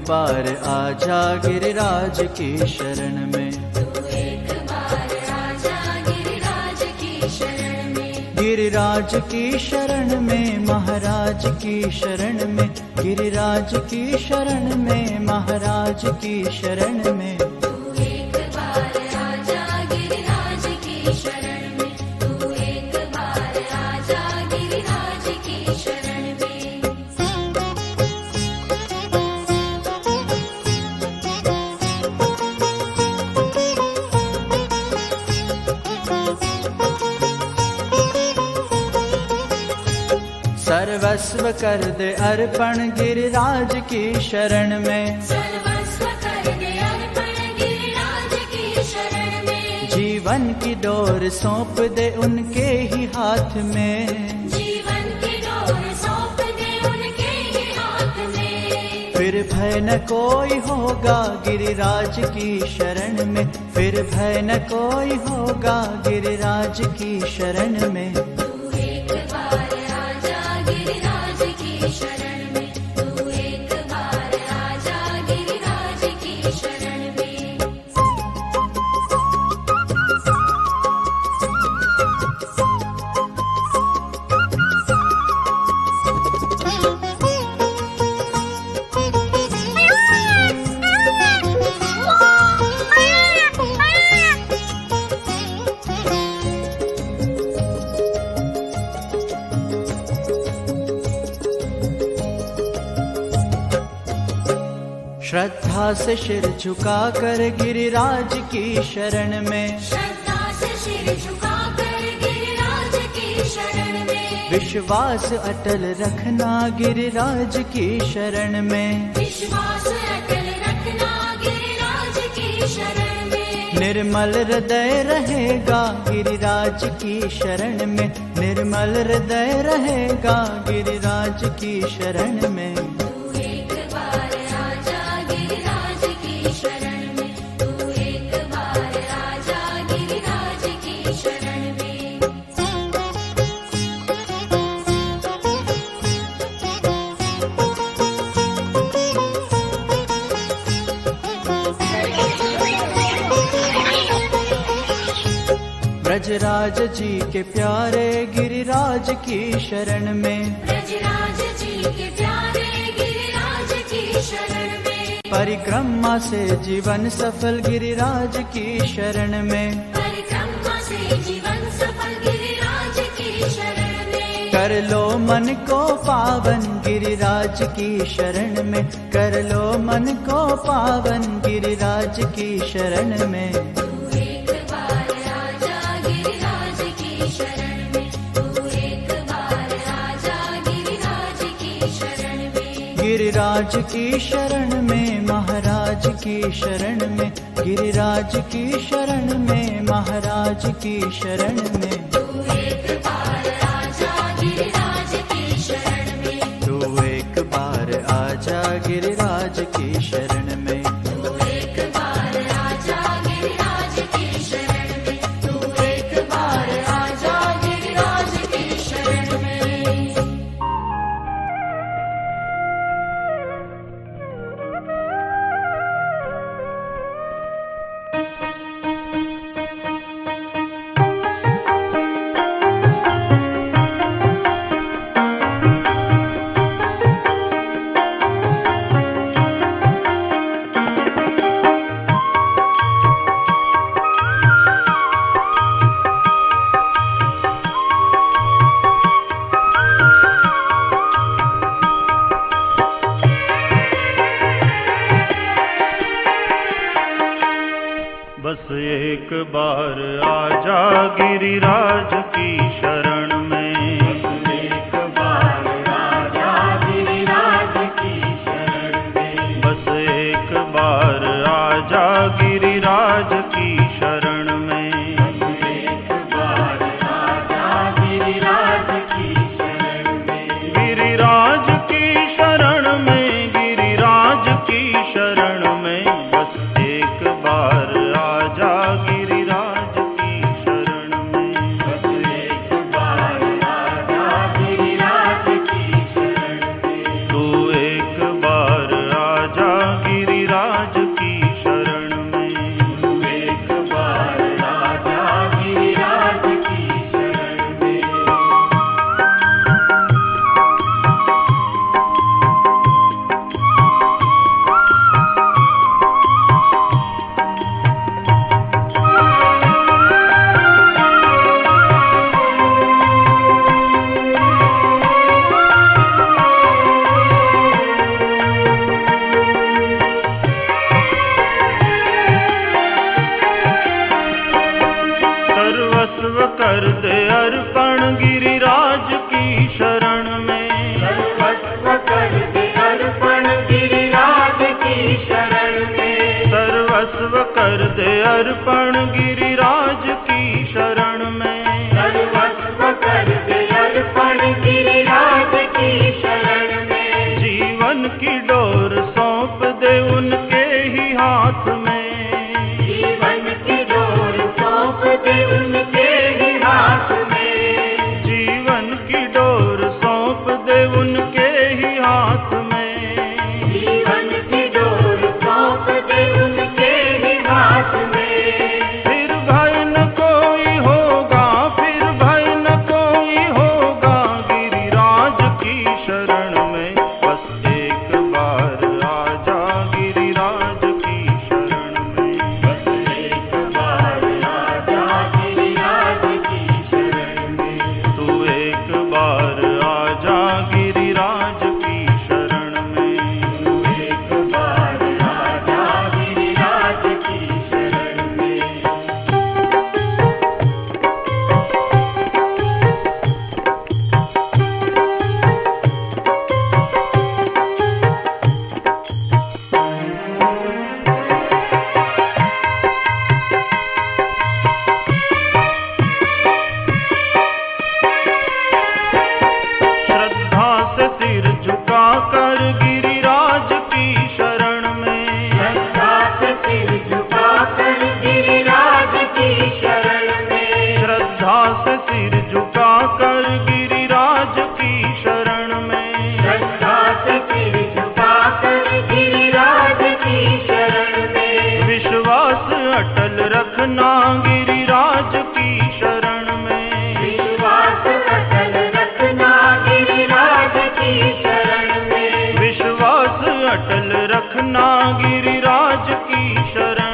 बार आजा गिरिराज की शरण में। तू एक बार आजा गिरिराज की शरण में। गिरिराज की शरण में, महाराज की शरण में, गिरिराज की शरण में, महाराज की शरण में। तू एक बार आजा गिरिराज की शरण में। तू एक बार आजा गिरिराज की शरण में। सर्वस्व कर दे अर्पण गिरिराज की शरण में। सर्वस्व कर दे अर्पण गिरिराज की शरण में। जीवन की डोर सौंप दे उनके ही हाथ में। जीवन की डोर सौंप दे उनके ही हाथ में। फिर भय न कोई होगा गिरिराज की शरण में। फिर भय न कोई होगा गिरिराज की शरण में। तू एक बार आजा गिरिराज की शरण में। तू एक बार आजा गिरिराज की शरण में। श्रद्धा से सिर झुका कर गिरिराज की शरण में। श्रद्धा से सिर झुका कर गिरिराज की शरण में। विश्वास अटल रखना गिरिराज की शरण में। विश्वास अटल रखना गिरिराज की शरण में। निर्मल हृदय रहेगा गिरिराज की शरण में। निर्मल हृदय रहेगा गिरिराज की शरण में। तू एक बार आजा गिरिराज की शरण में। तू एक बार आजा गिरिराज की शरण में। ब्रजराज जी के प्यारे गिरिराज की शरण में। ब्रजराज जी के प्यारे गिरिराज की शरण में। परिक्रमा से जीवन सफल गिरिराज की शरण में। परिक्रमा से जीवन सफल गिरिराज की शरण में। कर लो मन को पावन गिरिराज की शरण में। कर लो मन को पावन गिरिराज की शरण में। तू एक बार आजा गिरिराज की शरण में। तू एक बार आजा गिरिराज की शरण में। गिरिराज की शरण में, महाराज की शरण में। गिरिराज की शरण में, महाराज की शरण में। तू एक बार आजा गिरिराज की शरण में। तू एक बार आजा गिरिराज की शरण में। तू एक बार आजा गिरिराज की शरण में। तू एक बार आजा गिरिराज की शरण में। बस एक बार आजा गिरिराज की शरण में। बस एक बार आजा गिरिराज की शरण में। बस एक बार आजा गिरिराज की शरण में। बस एक बार आजा गिरिराज की शरण में। गिरिराज की शरण में, गिरिराज की शरण में। बस एक बार आजा गिरिराज की शरण में। शरण में। सर्वस्व कर दे अर्पण गिरिराज की शरण में। सर्वस्व कर दे अर्पण गिरिराज की शरण में। सर्वस्व कर दे अर्पण गिरिराज की शरण में। जीवन की डोर सौंप दे उनके ही हाथ में। जीवन की डोर सौंप दे उनके ही हाथ में। जीवन की डोर सौंप दे उनके ही हाथ में। जीवन की डोर सौंप दे उनके ही हाथ में। फिर भय न कोई होगा, फिर भय न कोई होगा गिरिराज की शरण में। बस एक बार आजा गिरिराज की शरण में। बस एक बार आजा गिरिराज की शरण में। तू एक बार आजा गिरिराज की शरण में। तू एक बार आजा गिरिराज की शरण में। श्रद्धा से सिर झुका कर गिरिराज की शरण में। श्रद्धा से सिर झुकाकर गिरिराज की शरण में। श्रद्धा से सिर झुका कर गिरिराज की शरण में। श्रद्धा से सिर झुकाकर गिरिराज की शरण में। विश्वास अटल रखना गिरिराज की शरण में। विश्वास अटल रखना गिरिराज की शरण में। विश्वास अटल रखना गिरिराज की शरण